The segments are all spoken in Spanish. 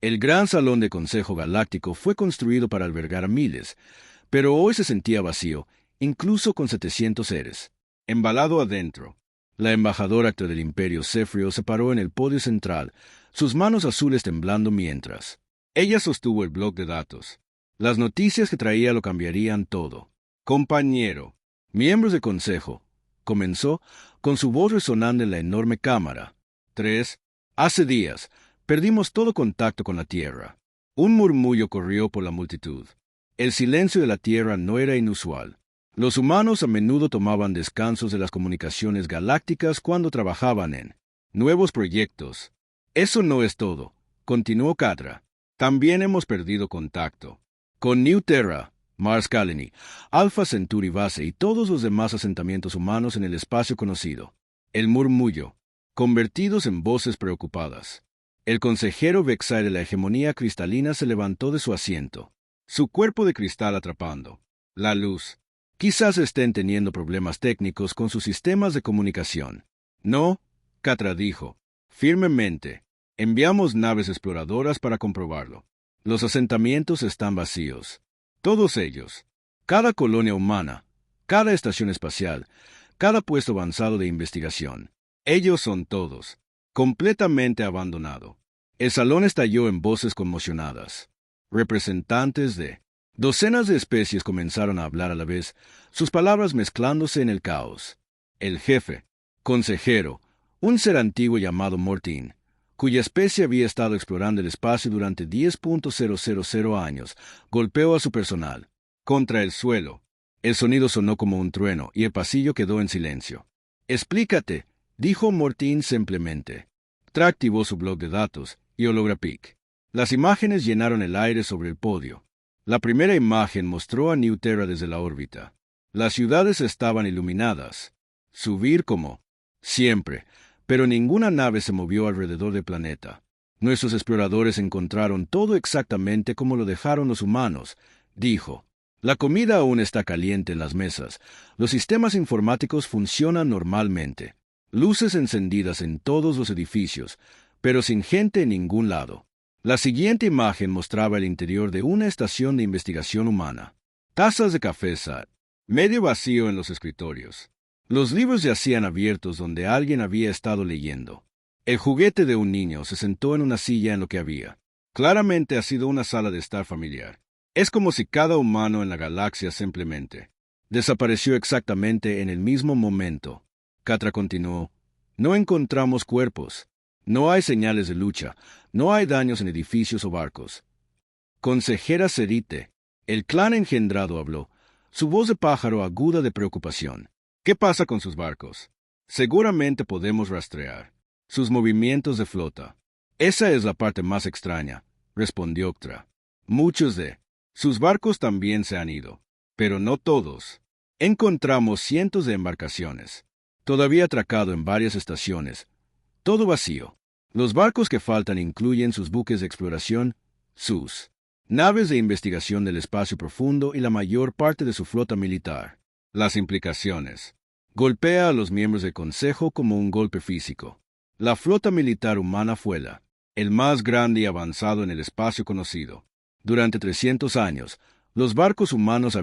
El gran salón de Consejo Galáctico fue construido para albergar a miles, pero hoy se sentía vacío, incluso con 700 seres. Embalado adentro, la embajadora del Imperio Zefrio se paró en el podio central, sus manos azules temblando mientras. Ella sostuvo el bloc de datos. Las noticias que traía lo cambiarían todo. Compañero, miembros del Consejo, comenzó, con su voz resonando en la enorme cámara. 3. Hace días, perdimos todo contacto con la Tierra. Un murmullo corrió por la multitud. El silencio de la Tierra no era inusual. Los humanos a menudo tomaban descansos de las comunicaciones galácticas cuando trabajaban en nuevos proyectos. Eso no es todo, continuó Catra. También hemos perdido contacto con New Terra, Mars Colony, Alpha Centauri Base y todos los demás asentamientos humanos en el espacio conocido. El murmullo, convertidos en voces preocupadas. El consejero Vexai de la hegemonía cristalina se levantó de su asiento, su cuerpo de cristal atrapando la luz. Quizás estén teniendo problemas técnicos con sus sistemas de comunicación. No, Catra dijo, firmemente. Enviamos naves exploradoras para comprobarlo. Los asentamientos están vacíos. Todos ellos. Cada colonia humana, cada estación espacial, cada puesto avanzado de investigación. Ellos son todos. Completamente abandonado. El salón estalló en voces conmocionadas. Representantes de docenas de especies comenzaron a hablar a la vez, sus palabras mezclándose en el caos. El jefe, consejero, un ser antiguo llamado Mortín, cuya especie había estado explorando el espacio durante 10.000 años, golpeó a su personal contra el suelo. El sonido sonó como un trueno y el pasillo quedó en silencio. Explícate, dijo Mortín simplemente. Tra activó su bloc de datos y Holograpic. Las imágenes llenaron el aire sobre el podio. La primera imagen mostró a New Terra desde la órbita. Las ciudades estaban iluminadas. Subir como siempre, pero ninguna nave se movió alrededor del planeta. Nuestros exploradores encontraron todo exactamente como lo dejaron los humanos, dijo. La comida aún está caliente en las mesas. Los sistemas informáticos funcionan normalmente. Luces encendidas en todos los edificios, pero sin gente en ningún lado. La siguiente imagen mostraba el interior de una estación de investigación humana. Tazas de café SAT, medio vacío en los escritorios. Los libros yacían abiertos donde alguien había estado leyendo. El juguete de un niño se sentó en una silla en lo que había. Claramente ha sido una sala de estar familiar. Es como si cada humano en la galaxia simplemente desapareció exactamente en el mismo momento. Catra continuó. No encontramos cuerpos. No hay señales de lucha. No hay daños en edificios o barcos. Consejera Cerite, el clan engendrado habló, su voz de pájaro aguda de preocupación. ¿Qué pasa con sus barcos? Seguramente podemos rastrear sus movimientos de flota. Esa es la parte más extraña, respondió Octra. Muchos de sus barcos también se han ido, pero no todos. Encontramos cientos de embarcaciones, todavía atracado en varias estaciones, todo vacío. Los barcos que faltan incluyen sus buques de exploración, sus naves de investigación del espacio profundo y la mayor parte de su flota militar. Las implicaciones. Golpea a los miembros del Consejo como un golpe físico. La flota militar humana fue el más grande y avanzado en el espacio conocido. Durante 300 años, los barcos humanos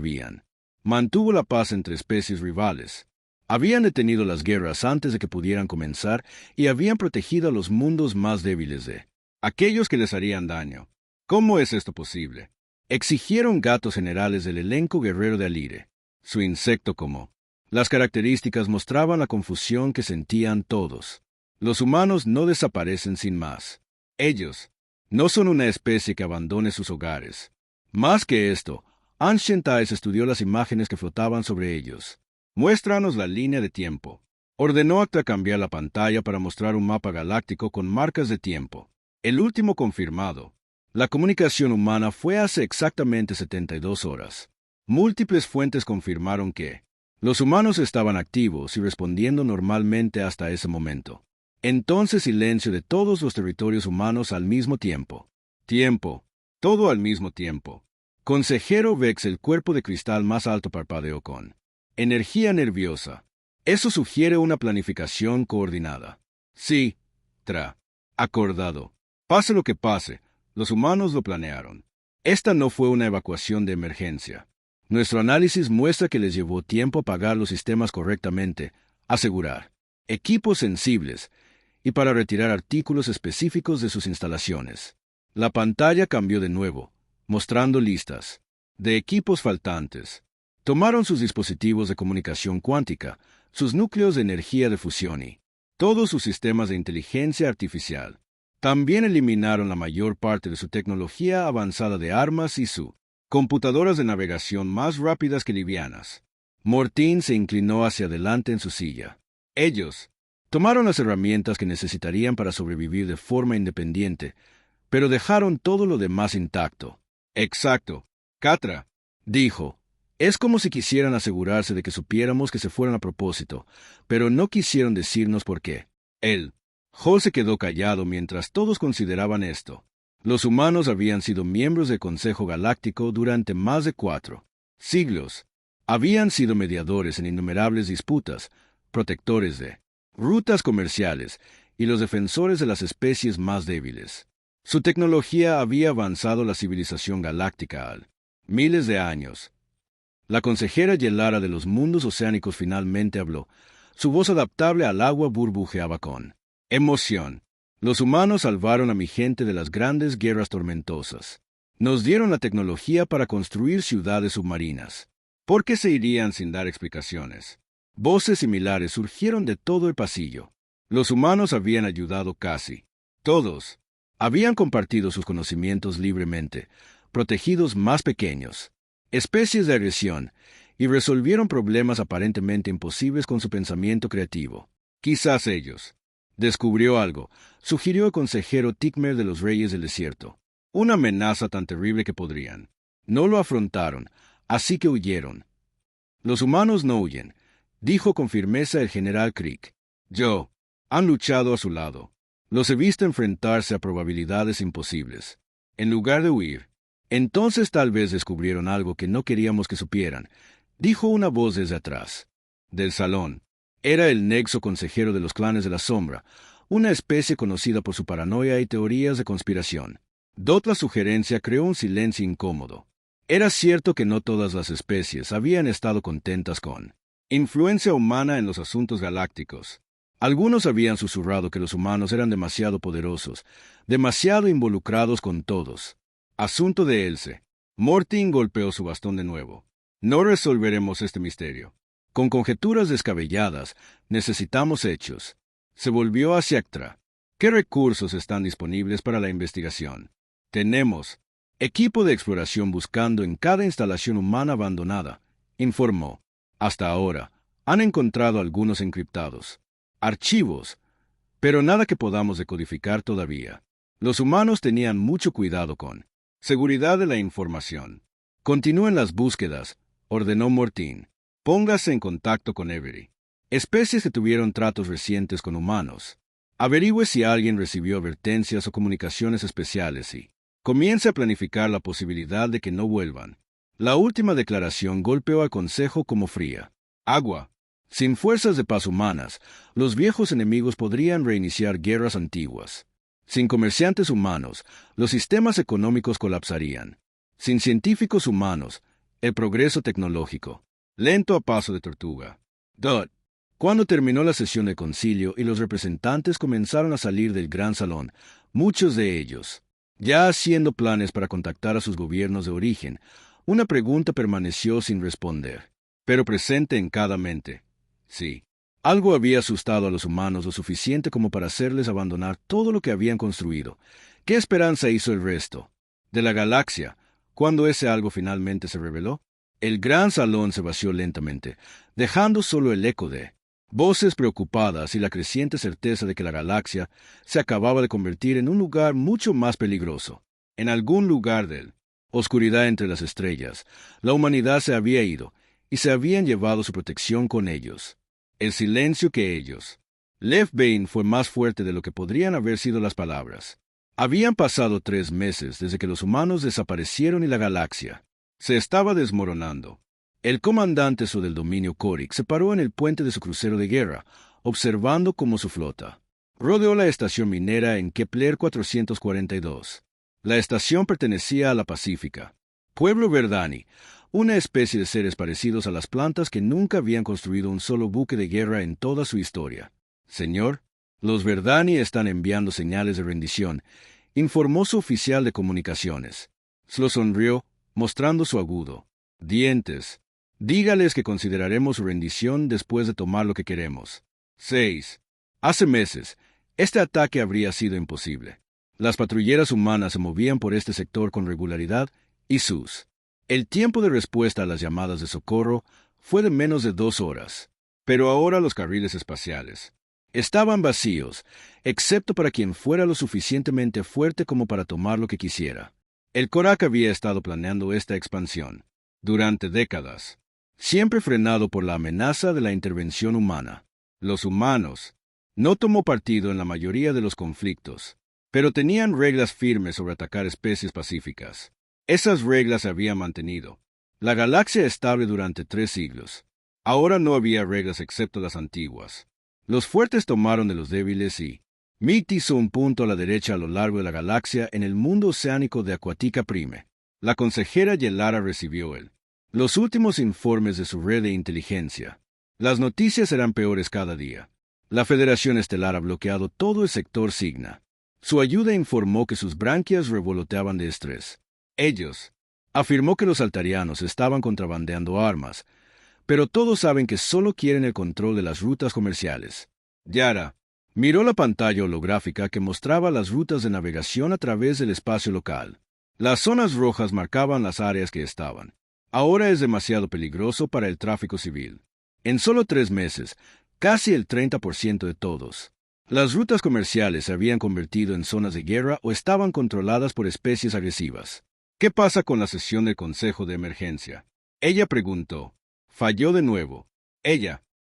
mantuvo la paz entre especies rivales. Habían detenido las guerras antes de que pudieran comenzar y habían protegido a los mundos más débiles de aquellos que les harían daño. ¿Cómo es esto posible? Exigieron gatos generales del elenco guerrero de Alire. Su insecto como. Las características mostraban la confusión que sentían todos. Los humanos no desaparecen sin más. Ellos no son una especie que abandone sus hogares. Más que esto, Ancient Eyes estudió las imágenes que flotaban sobre ellos. Muéstranos la línea de tiempo. Ordenó Acta cambiar la pantalla para mostrar un mapa galáctico con marcas de tiempo. El último confirmado. La comunicación humana fue hace exactamente 72 horas. Múltiples fuentes confirmaron que los humanos estaban activos y respondiendo normalmente hasta ese momento. Entonces silencio de todos los territorios humanos al mismo tiempo. Tiempo. Todo al mismo tiempo. Consejero Vex, el cuerpo de cristal más alto parpadeó con energía nerviosa. Eso sugiere una planificación coordinada. Sí, Tra. Acordado. Pase lo que pase, Los humanos lo planearon. Esta no fue una evacuación de emergencia. Nuestro análisis muestra que les llevó tiempo apagar los sistemas correctamente, asegurar equipos sensibles y para retirar artículos específicos de sus instalaciones. La pantalla cambió de nuevo, mostrando listas de equipos faltantes. Tomaron sus dispositivos de comunicación cuántica, sus núcleos de energía de fusión y todos sus sistemas de inteligencia artificial. También eliminaron la mayor parte de su tecnología avanzada de armas y su computadoras de navegación más rápidas que livianas. Mortín se inclinó hacia adelante en su silla. Ellos tomaron las herramientas que necesitarían para sobrevivir de forma independiente, pero dejaron todo lo demás intacto. Exacto, Catra, dijo. Es como si quisieran asegurarse de que supiéramos que se fueran a propósito, pero no quisieron decirnos por qué. Hall se quedó callado mientras todos consideraban esto. Los humanos habían sido miembros del Consejo Galáctico durante más de 4 siglos. Habían sido mediadores en innumerables disputas, protectores de rutas comerciales y los defensores de las especies más débiles. Su tecnología había avanzado la civilización galáctica al miles de años. La consejera Yelara de los mundos oceánicos finalmente habló. Su voz adaptable al agua burbujeaba con emoción. Los humanos salvaron a mi gente de las grandes guerras tormentosas. Nos dieron la tecnología para construir ciudades submarinas. ¿Por qué se irían sin dar explicaciones? Voces similares surgieron de todo el pasillo. Los humanos habían ayudado casi todos. Habían compartido sus conocimientos libremente, protegidos más pequeños, especies de agresión, y resolvieron problemas aparentemente imposibles con su pensamiento creativo. Quizás ellos. Descubrió algo, sugirió el consejero Tikmer de los Reyes del Desierto. Una amenaza tan terrible que podrían. No lo afrontaron, así que huyeron. Los humanos no huyen, dijo con firmeza el general Crick. Han luchado a su lado. Los he visto enfrentarse a probabilidades imposibles. En lugar de huir. Entonces tal vez descubrieron algo que no queríamos que supieran, dijo una voz desde atrás del salón. Era el nexo consejero de los clanes de la sombra, una especie conocida por su paranoia y teorías de conspiración. La sugerencia creó un silencio incómodo. Era cierto que no todas las especies habían estado contentas con influencia humana en los asuntos galácticos. Algunos habían susurrado que los humanos eran demasiado poderosos, demasiado involucrados con todos. Asunto de Else. Mortín golpeó su bastón de nuevo. No resolveremos este misterio. Con conjeturas descabelladas, necesitamos hechos. Se volvió hacia Actra. ¿Qué recursos están disponibles para la investigación? Tenemos equipo de exploración buscando en cada instalación humana abandonada, informó. Hasta ahora, han encontrado algunos encriptados. Archivos, pero nada que podamos decodificar todavía. Los humanos tenían mucho cuidado con seguridad de la información. Continúen las búsquedas, ordenó Mortín. Póngase en contacto con Avery. Especies que tuvieron tratos recientes con humanos. Averigüe si alguien recibió advertencias o comunicaciones especiales y comience a planificar la posibilidad de que no vuelvan. La última declaración golpeó al Consejo como fría agua. Sin fuerzas de paz humanas, los viejos enemigos podrían reiniciar guerras antiguas. Sin comerciantes humanos, los sistemas económicos colapsarían. Sin científicos humanos, el progreso tecnológico lento a paso de tortuga. Cuando terminó la sesión de concilio y los representantes comenzaron a salir del gran salón, muchos de ellos, ya haciendo planes para contactar a sus gobiernos de origen, una pregunta permaneció sin responder, pero presente en cada mente. Sí. Algo había asustado a los humanos lo suficiente como para hacerles abandonar todo lo que habían construido. ¿Qué esperanza hizo el resto de la galaxia cuando ese algo finalmente se reveló? El gran salón se vació lentamente, dejando solo el eco de voces preocupadas y la creciente certeza de que la galaxia se acababa de convertir en un lugar mucho más peligroso. En algún lugar de oscuridad entre las estrellas, la humanidad se había ido y se habían llevado su protección con ellos. El silencio que ellos. Lev Bane fue más fuerte de lo que podrían haber sido las palabras. Habían pasado 3 meses desde que los humanos desaparecieron y la galaxia se estaba desmoronando. El comandante del dominio Korik se paró en el puente de su crucero de guerra, observando cómo su flota rodeó la estación minera en Kepler 442. La estación pertenecía a la Pacífica. Pueblo Verdani, una especie de seres parecidos a las plantas que nunca habían construido un solo buque de guerra en toda su historia. Señor, los Verdani están enviando señales de rendición, informó su oficial de comunicaciones. Slo sonrió, mostrando su agudo dientes. Dígales que consideraremos su rendición después de tomar lo que queremos. 6. Hace meses, este ataque habría sido imposible. Las patrulleras humanas se movían por este sector con regularidad y el tiempo de respuesta a las llamadas de socorro fue de menos de 2 horas. Pero ahora los carriles espaciales estaban vacíos, excepto para quien fuera lo suficientemente fuerte como para tomar lo que quisiera. El Korak había estado planeando esta expansión durante décadas, siempre frenado por la amenaza de la intervención humana. Los humanos no tomó partido en la mayoría de los conflictos, pero tenían reglas firmes sobre atacar especies pacíficas. Esas reglas se habían mantenido. La galaxia estable durante 3 siglos. Ahora no había reglas excepto las antiguas. Los fuertes tomaron de los débiles y Mit hizo un punto a la derecha a lo largo de la galaxia en el mundo oceánico de Aquatica Prime. La consejera Yelara recibió los últimos informes de su red de inteligencia. Las noticias eran peores cada día. La Federación Estelar ha bloqueado todo el sector Signa. Su ayuda informó que sus branquias revoloteaban de estrés. Ellos afirmó que los altarianos estaban contrabandeando armas, pero todos saben que solo quieren el control de las rutas comerciales. Yara miró la pantalla holográfica que mostraba las rutas de navegación a través del espacio local. Las zonas rojas marcaban las áreas que estaban. Ahora es demasiado peligroso para el tráfico civil. En solo 3 meses, casi el 30% de todos. Las rutas comerciales se habían convertido en zonas de guerra o estaban controladas por especies agresivas. ¿Qué pasa con la sesión del Consejo de Emergencia? Ella preguntó. Falló de nuevo.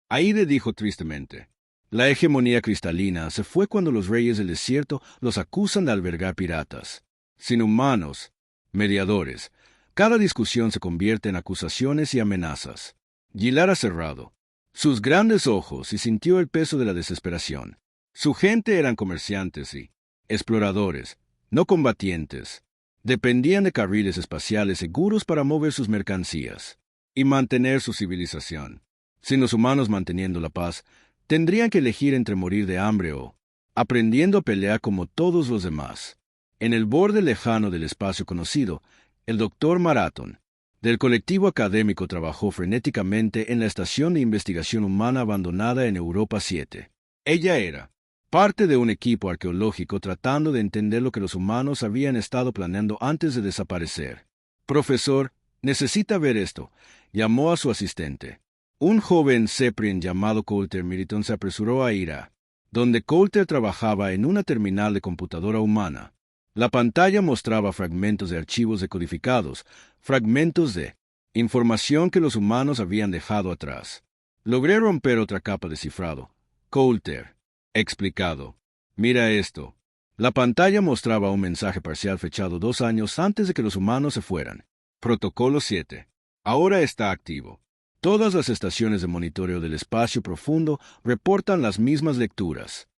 Aide dijo tristemente. La hegemonía cristalina se fue cuando los reyes del desierto los acusan de albergar piratas. Sin humanos, mediadores, cada discusión se convierte en acusaciones y amenazas. Yelara cerrado sus grandes ojos y sintió el peso de la desesperación. Su gente eran comerciantes y exploradores, no combatientes. Dependían de carriles espaciales seguros para mover sus mercancías y mantener su civilización. Sin los humanos manteniendo la paz, tendrían que elegir entre morir de hambre o aprendiendo a pelear como todos los demás. En el borde lejano del espacio conocido, el Dr. Marathon, del colectivo académico, trabajó frenéticamente en la estación de investigación humana abandonada en Europa 7. Ella era parte de un equipo arqueológico tratando de entender lo que los humanos habían estado planeando antes de desaparecer. Profesor, necesita ver esto, llamó a su asistente. Un joven Ceprien llamado Coulter Meriton se apresuró a ir a donde Coulter trabajaba en una terminal de computadora humana. La pantalla mostraba fragmentos de archivos decodificados, fragmentos de información que los humanos habían dejado atrás. Logré romper otra capa de cifrado. Coulter, explicado. Mira esto. La pantalla mostraba un mensaje parcial fechado 2 años antes de que los humanos se fueran. Protocolo 7. Ahora está activo. Todas las estaciones de monitoreo del espacio profundo reportan las mismas lecturas.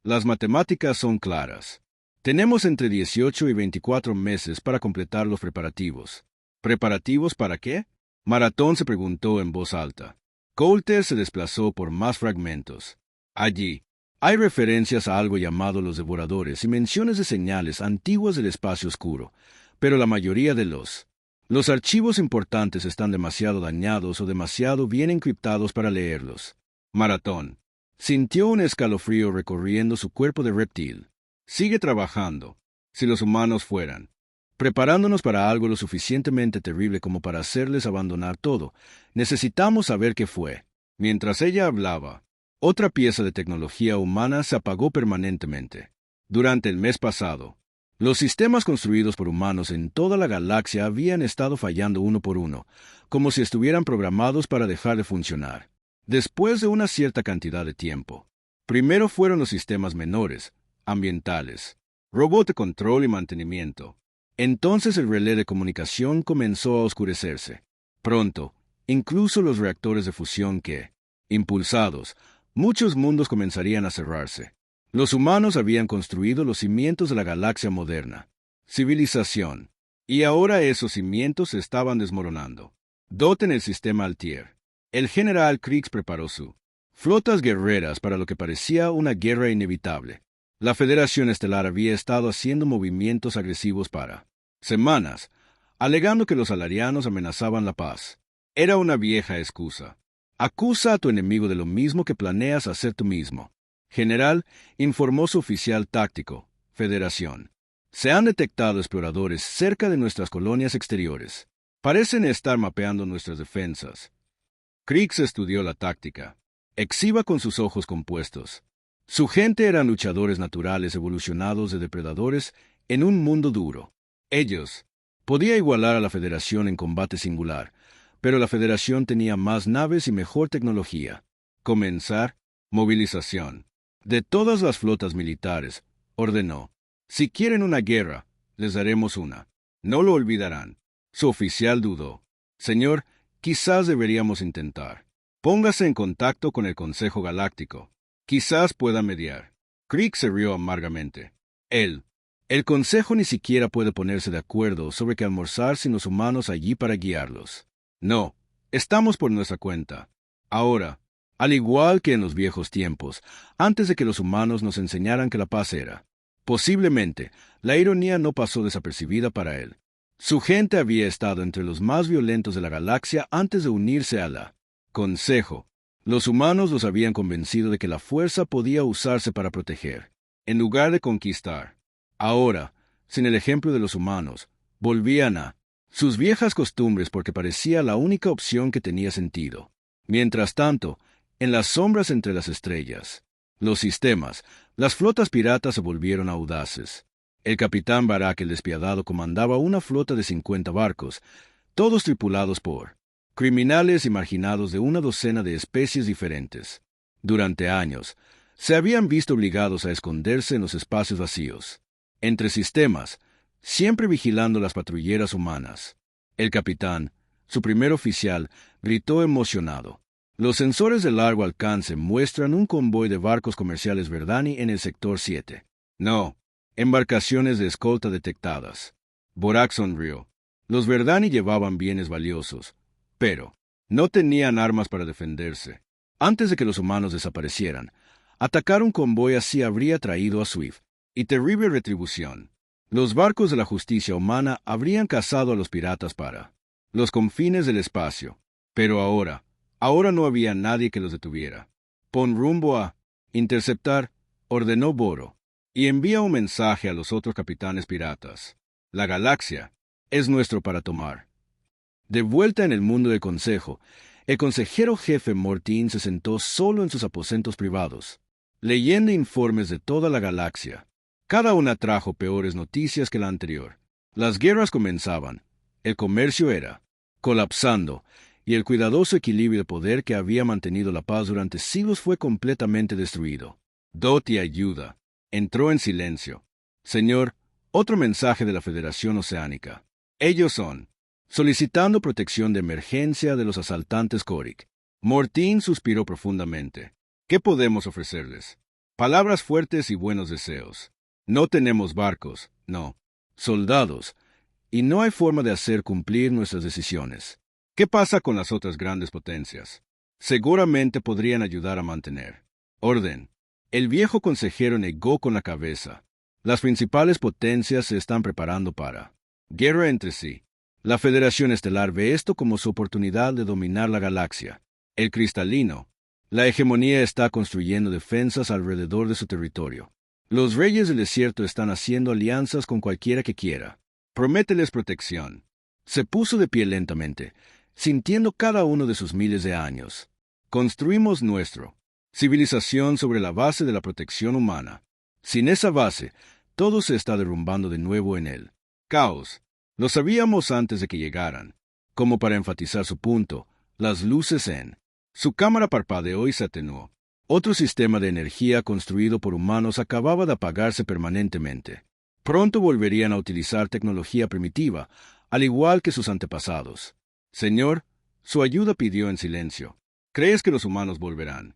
Las matemáticas son claras. Tenemos entre 18 y 24 meses para completar los preparativos. ¿Preparativos para qué? Maratón se preguntó en voz alta. Coulter se desplazó por más fragmentos. Allí hay referencias a algo llamado los devoradores y menciones de señales antiguas del espacio oscuro, pero la mayoría de los archivos importantes están demasiado dañados o demasiado bien encriptados para leerlos. Maratón sintió un escalofrío recorriendo su cuerpo de reptil. Sigue trabajando, si los humanos fueran, preparándonos para algo lo suficientemente terrible como para hacerles abandonar todo. Necesitamos saber qué fue. Mientras ella hablaba, otra pieza de tecnología humana se apagó permanentemente. Durante el mes pasado, los sistemas construidos por humanos en toda la galaxia habían estado fallando uno por uno, como si estuvieran programados para dejar de funcionar. Después de una cierta cantidad de tiempo, primero fueron los sistemas menores, ambientales, robot de control y mantenimiento. Entonces el relé de comunicación comenzó a oscurecerse. Pronto, incluso los reactores de fusión que, impulsados, muchos mundos comenzarían a cerrarse. Los humanos habían construido los cimientos de la galaxia moderna. Civilización. Y ahora esos cimientos se estaban desmoronando. Doten el sistema Altier. El general Kriegs preparó su flotas guerreras para lo que parecía una guerra inevitable. La Federación Estelar había estado haciendo movimientos agresivos para semanas, alegando que los alarianos amenazaban la paz. Era una vieja excusa. Acusa a tu enemigo de lo mismo que planeas hacer tú mismo. General, informó su oficial táctico, Federación. Se han detectado exploradores cerca de nuestras colonias exteriores. Parecen estar mapeando nuestras defensas. Kriegs estudió la táctica. Exhiba con sus ojos compuestos. Su gente eran luchadores naturales evolucionados de depredadores en un mundo duro. Ellos podía igualar a la Federación en combate singular, pero la Federación tenía más naves y mejor tecnología. Comenzar. Movilización. De todas las flotas militares, ordenó. Si quieren una guerra, les daremos una. No lo olvidarán. Su oficial dudó. Señor, quizás deberíamos intentar. Póngase en contacto con el Consejo Galáctico. Quizás pueda mediar. Kriegs se rió amargamente. El Consejo ni siquiera puede ponerse de acuerdo sobre qué almorzar sin los humanos allí para guiarlos. No, estamos por nuestra cuenta. Ahora, al igual que en los viejos tiempos, antes de que los humanos nos enseñaran que la paz era. Posiblemente, la ironía no pasó desapercibida para él. Su gente había estado entre los más violentos de la galaxia antes de unirse a la Consejo. Los humanos los habían convencido de que la fuerza podía usarse para proteger, en lugar de conquistar. Ahora, sin el ejemplo de los humanos, volvían a sus viejas costumbres porque parecía la única opción que tenía sentido. Mientras tanto, en las sombras entre las estrellas, los sistemas, las flotas piratas se volvieron audaces. El capitán Barak el Despiadado comandaba una flota de 50 barcos, todos tripulados por criminales y marginados de una docena de especies diferentes. Durante años, se habían visto obligados a esconderse en los espacios vacíos, entre sistemas, siempre vigilando las patrulleras humanas. El capitán, su primer oficial, gritó emocionado. Los sensores de largo alcance muestran un convoy de barcos comerciales Verdani en el sector 7. No, embarcaciones de escolta detectadas. Borak sonrió. Los Verdani llevaban bienes valiosos, pero no tenían armas para defenderse. Antes de que los humanos desaparecieran, atacar un convoy así habría traído a Swift y terrible retribución. Los barcos de la justicia humana habrían cazado a los piratas para los confines del espacio. Pero ahora no había nadie que los detuviera. Pon rumbo a interceptar, ordenó Boro, y envía un mensaje a los otros capitanes piratas. La galaxia es nuestro para tomar. De vuelta en el mundo del consejo, el consejero jefe Mortín se sentó solo en sus aposentos privados, leyendo informes de toda la galaxia. Cada una trajo peores noticias que la anterior. Las guerras comenzaban, el comercio era colapsando, y el cuidadoso equilibrio de poder que había mantenido la paz durante siglos fue completamente destruido. Dot y ayuda. Entró en silencio. Señor, otro mensaje de la Federación Oceánica. Ellos son solicitando protección de emergencia de los asaltantes Korik. Mortín suspiró profundamente. ¿Qué podemos ofrecerles? Palabras fuertes y buenos deseos. No tenemos barcos, no. Soldados. Y no hay forma de hacer cumplir nuestras decisiones. ¿Qué pasa con las otras grandes potencias? Seguramente podrían ayudar a mantener orden. El viejo consejero negó con la cabeza. Las principales potencias se están preparando para guerra entre sí. La Federación Estelar ve esto como su oportunidad de dominar la galaxia. El cristalino. La hegemonía está construyendo defensas alrededor de su territorio. Los reyes del desierto están haciendo alianzas con cualquiera que quiera. Promételes protección. Se puso de pie lentamente, sintiendo cada uno de sus miles de años. Construimos nuestro civilización sobre la base de la protección humana. Sin esa base, todo se está derrumbando de nuevo en él. Caos. Lo sabíamos antes de que llegaran. Como para enfatizar su punto, las luces en su cámara parpadeó y se atenuó. Otro sistema de energía construido por humanos acababa de apagarse permanentemente. Pronto volverían a utilizar tecnología primitiva, al igual que sus antepasados. Señor, su ayuda pidió en silencio. ¿Crees que los humanos volverán?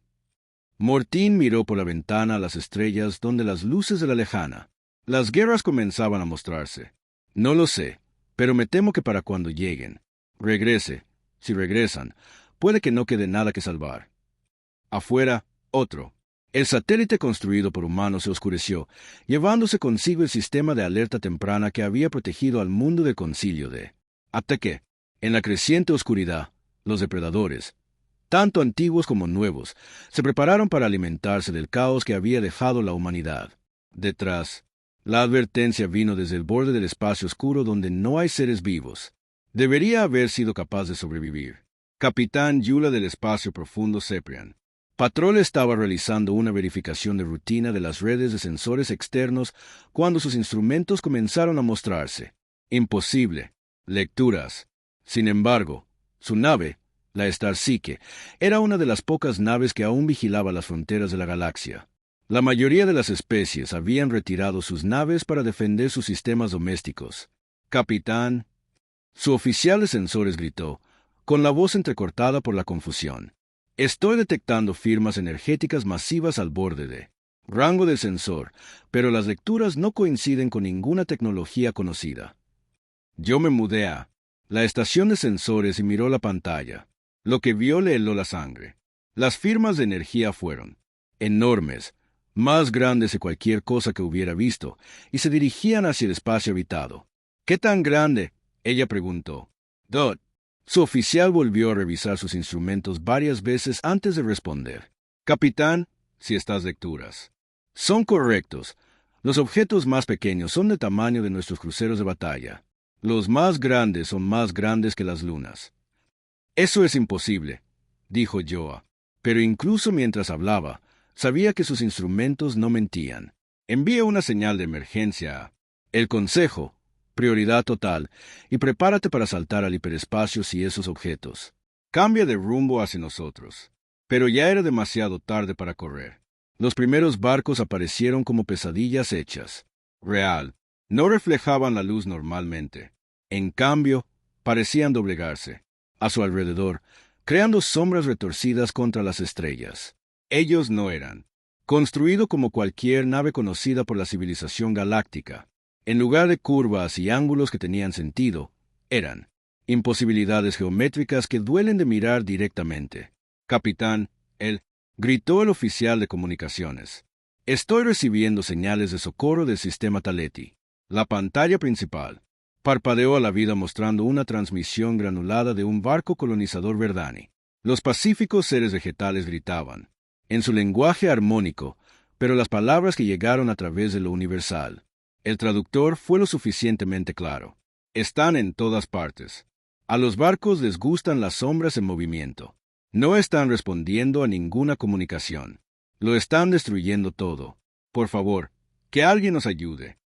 Mortín miró por la ventana a las estrellas donde las luces de la lejana. Las guerras comenzaban a mostrarse. No lo sé, pero me temo que para cuando lleguen, si regresan, puede que no quede nada que salvar. Afuera, otro. El satélite construido por humanos se oscureció, llevándose consigo el sistema de alerta temprana que había protegido al mundo del concilio de... Hasta que, en la creciente oscuridad, los depredadores, tanto antiguos como nuevos, se prepararon para alimentarse del caos que había dejado la humanidad. Detrás, la advertencia vino desde el borde del espacio oscuro donde no hay seres vivos. Debería haber sido capaz de sobrevivir. Capitán Yula del espacio profundo Ceprian. Patrol estaba realizando una verificación de rutina de las redes de sensores externos cuando sus instrumentos comenzaron a mostrarse. Imposible. Lecturas. Sin embargo, su nave, la Star Psyche, era una de las pocas naves que aún vigilaba las fronteras de la galaxia. La mayoría de las especies habían retirado sus naves para defender sus sistemas domésticos. Capitán. Su oficial de sensores gritó, con la voz entrecortada por la confusión. Estoy detectando firmas energéticas masivas al borde de rango del sensor, pero las lecturas no coinciden con ninguna tecnología conocida. Yo me mudé a la estación de sensores y miró la pantalla. Lo que vio le heló la sangre. Las firmas de energía fueron enormes, más grandes que cualquier cosa que hubiera visto, y se dirigían hacia el espacio habitado. ¿Qué tan grande?, ella preguntó. Dot. Su oficial volvió a revisar sus instrumentos varias veces antes de responder. Capitán, si estas lecturas son correctos, los objetos más pequeños son del tamaño de nuestros cruceros de batalla. Los más grandes son más grandes que las lunas. Eso es imposible, dijo Joa. Pero incluso mientras hablaba, sabía que sus instrumentos no mentían. Envía una señal de emergencia a el Consejo, prioridad total, y prepárate para saltar al hiperespacio si esos objetos. Cambia de rumbo hacia nosotros. Pero ya era demasiado tarde para correr. Los primeros barcos aparecieron como pesadillas hechas. Real. No reflejaban la luz normalmente. En cambio, parecían doblegarse a su alrededor, creando sombras retorcidas contra las estrellas. Ellos no eran construido como cualquier nave conocida por la civilización galáctica. En lugar de curvas y ángulos que tenían sentido, eran imposibilidades geométricas que duelen de mirar directamente. Capitán, gritó el oficial de comunicaciones. Estoy recibiendo señales de socorro del sistema Taleti. La pantalla principal parpadeó a la vida mostrando una transmisión granulada de un barco colonizador Verdani. Los pacíficos seres vegetales gritaban, en su lenguaje armónico, pero las palabras que llegaron a través de lo universal. El traductor fue lo suficientemente claro. Están en todas partes. A los barcos les gustan las sombras en movimiento. No están respondiendo a ninguna comunicación. Lo están destruyendo todo. Por favor, que alguien nos ayude.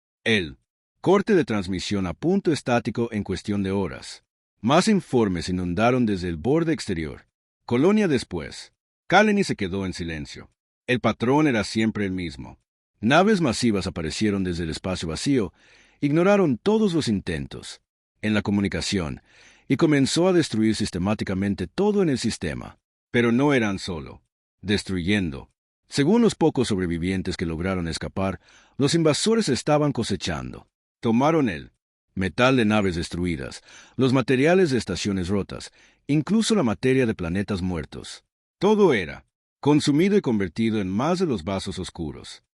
Corte de transmisión a punto estático en cuestión de horas. Más informes inundaron desde el borde exterior. Colonia después. Kaleni se quedó en silencio. El patrón era siempre el mismo. Naves masivas aparecieron desde el espacio vacío, ignoraron todos los intentos en la comunicación y comenzó a destruir sistemáticamente todo en el sistema. Pero no eran solo destruyendo. Según los pocos sobrevivientes que lograron escapar, los invasores estaban cosechando. Tomaron el metal de naves destruidas, los materiales de estaciones rotas, incluso la materia de planetas muertos. Todo era consumido y convertido en más de los vasos oscuros.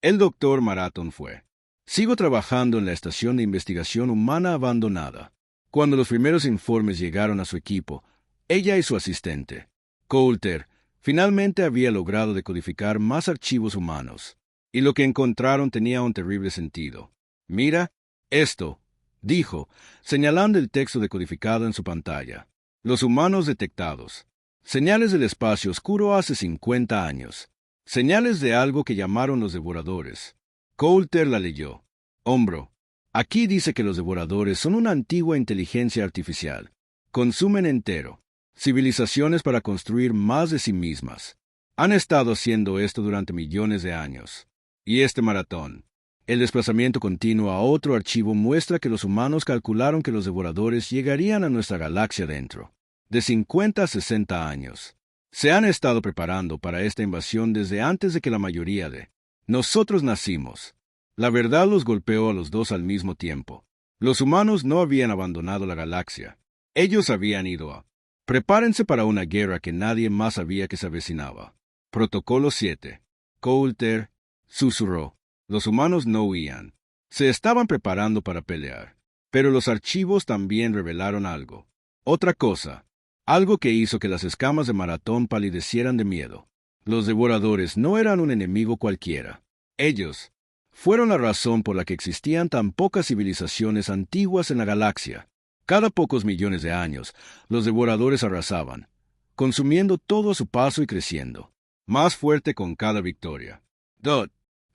El doctor Marathon fue. Sigo trabajando en la estación de investigación humana abandonada. Cuando los primeros informes llegaron a su equipo, ella y su asistente, Coulter, finalmente había logrado decodificar más archivos humanos. Y lo que encontraron tenía un terrible sentido. Mira, esto, dijo, señalando el texto decodificado en su pantalla. Los humanos detectados. Señales del espacio oscuro hace 50 años. Señales de algo que llamaron los devoradores. Coulter la leyó. Hombro. Aquí dice que los devoradores son una antigua inteligencia artificial. Consumen entero. Civilizaciones para construir más de sí mismas. Han estado haciendo esto durante millones de años. Y este maratón. El desplazamiento continuo a otro archivo muestra que los humanos calcularon que los devoradores llegarían a nuestra galaxia dentro de 50 a 60 años. Se han estado preparando para esta invasión desde antes de que la mayoría de nosotros nacimos. La verdad los golpeó a los dos al mismo tiempo. Los humanos no habían abandonado la galaxia. Ellos habían ido a... Prepárense para una guerra que nadie más sabía que se avecinaba. Protocolo 7. Coulter susurró. Los humanos no huían. Se estaban preparando para pelear. Pero los archivos también revelaron algo. Otra cosa. Algo que hizo que las escamas de Maratón palidecieran de miedo. Los devoradores no eran un enemigo cualquiera. Ellos fueron la razón por la que existían tan pocas civilizaciones antiguas en la galaxia. Cada pocos millones de años, los devoradores arrasaban, consumiendo todo a su paso y creciendo, más fuerte con cada victoria.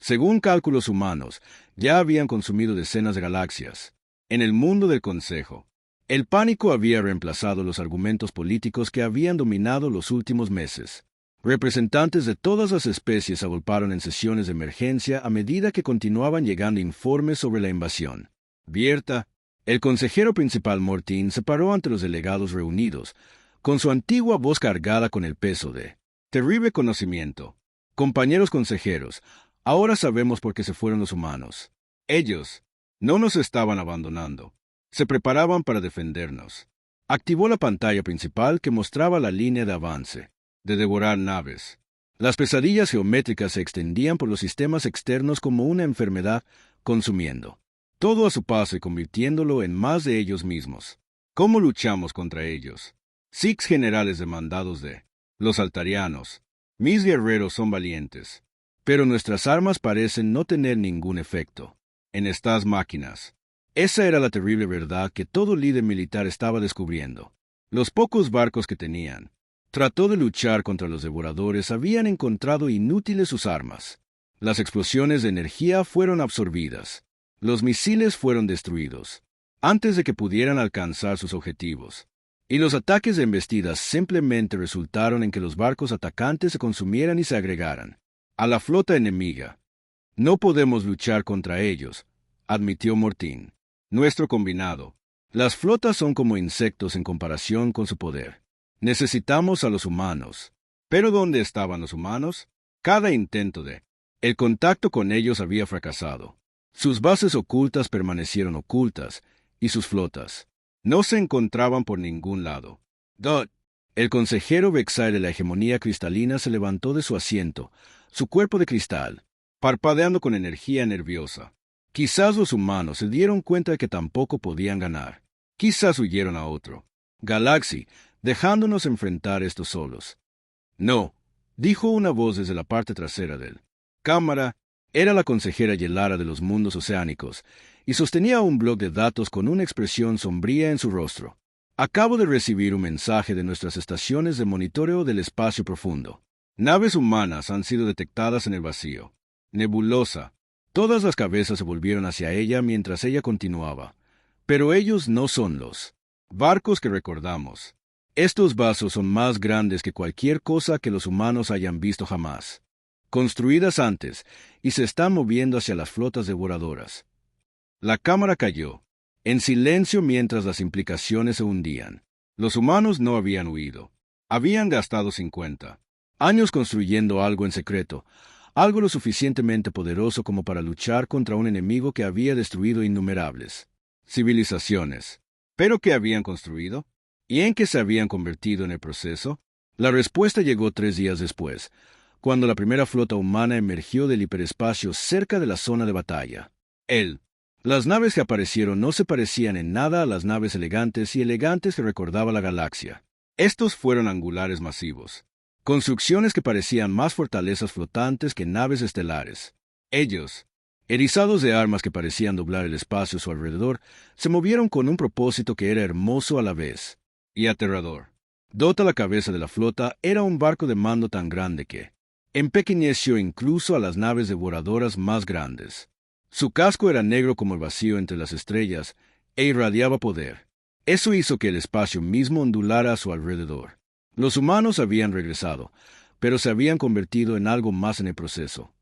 Según cálculos humanos, ya habían consumido decenas de galaxias. En el mundo del Consejo, el pánico había reemplazado los argumentos políticos que habían dominado los últimos meses. Representantes de todas las especies agolparon en sesiones de emergencia a medida que continuaban llegando informes sobre la invasión. Vierta, el consejero principal Mortín se paró ante los delegados reunidos, con su antigua voz cargada con el peso de terrible conocimiento. Compañeros consejeros, ahora sabemos por qué se fueron los humanos. Ellos no nos estaban abandonando. Se preparaban para defendernos. Activó la pantalla principal que mostraba la línea de avance. De devorar naves. Las pesadillas geométricas se extendían por los sistemas externos como una enfermedad, consumiendo todo a su paso y convirtiéndolo en más de ellos mismos. ¿Cómo luchamos contra ellos? 6 generales demandados de los altarianos. Mis guerreros son valientes, pero nuestras armas parecen no tener ningún efecto en estas máquinas. Esa era la terrible verdad que todo líder militar estaba descubriendo. Los pocos barcos que tenían trató de luchar contra los devoradores, habían encontrado inútiles sus armas. Las explosiones de energía fueron absorbidas. Los misiles fueron destruidos antes de que pudieran alcanzar sus objetivos. Y los ataques de embestidas simplemente resultaron en que los barcos atacantes se consumieran y se agregaran a la flota enemiga. No podemos luchar contra ellos, admitió Mortín. Nuestro combinado. Las flotas son como insectos en comparación con su poder. Necesitamos a los humanos. ¿Pero dónde estaban los humanos? Cada intento de el contacto con ellos había fracasado. Sus bases ocultas permanecieron ocultas, y sus flotas no se encontraban por ningún lado. El consejero Vexai de la hegemonía cristalina se levantó de su asiento, su cuerpo de cristal, parpadeando con energía nerviosa. Quizás los humanos se dieron cuenta de que tampoco podían ganar. Quizás huyeron a otro Galaxy, dejándonos enfrentar estos solos. No, dijo una voz desde la parte trasera del cámara. Era la consejera Yelara de los mundos oceánicos, y sostenía un bloc de datos con una expresión sombría en su rostro. Acabo de recibir un mensaje de nuestras estaciones de monitoreo del espacio profundo. Naves humanas han sido detectadas en el vacío. Nebulosa. Todas las cabezas se volvieron hacia ella mientras ella continuaba. Pero ellos no son los barcos que recordamos. Estos vasos son más grandes que cualquier cosa que los humanos hayan visto jamás. Construidas antes, y se están moviendo hacia las flotas devoradoras. La cámara cayó, en silencio mientras las implicaciones se hundían. Los humanos no habían huido. Habían gastado 50 años construyendo algo en secreto, algo lo suficientemente poderoso como para luchar contra un enemigo que había destruido innumerables civilizaciones. ¿Pero qué habían construido? ¿Y en qué se habían convertido en el proceso? La respuesta llegó 3 días después, cuando la primera flota humana emergió del hiperespacio cerca de la zona de batalla. Las naves que aparecieron no se parecían en nada a las naves elegantes y elegantes que recordaba la galaxia. Estos fueron angulares masivos, construcciones que parecían más fortalezas flotantes que naves estelares. Ellos, erizados de armas que parecían doblar el espacio a su alrededor, se movieron con un propósito que era hermoso a la vez y aterrador. La cabeza de la flota era un barco de mando tan grande que empequeñeció incluso a las naves devoradoras más grandes. Su casco era negro como el vacío entre las estrellas e irradiaba poder. Eso hizo que el espacio mismo ondulara a su alrededor. Los humanos habían regresado, pero se habían convertido en algo más en el proceso.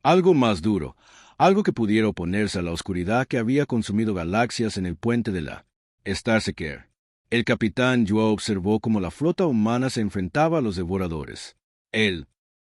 Algo más duro, algo que pudiera oponerse a la oscuridad que había consumido galaxias en el puente de la Starseeker. El capitán Joao observó cómo la flota humana se enfrentaba a los devoradores.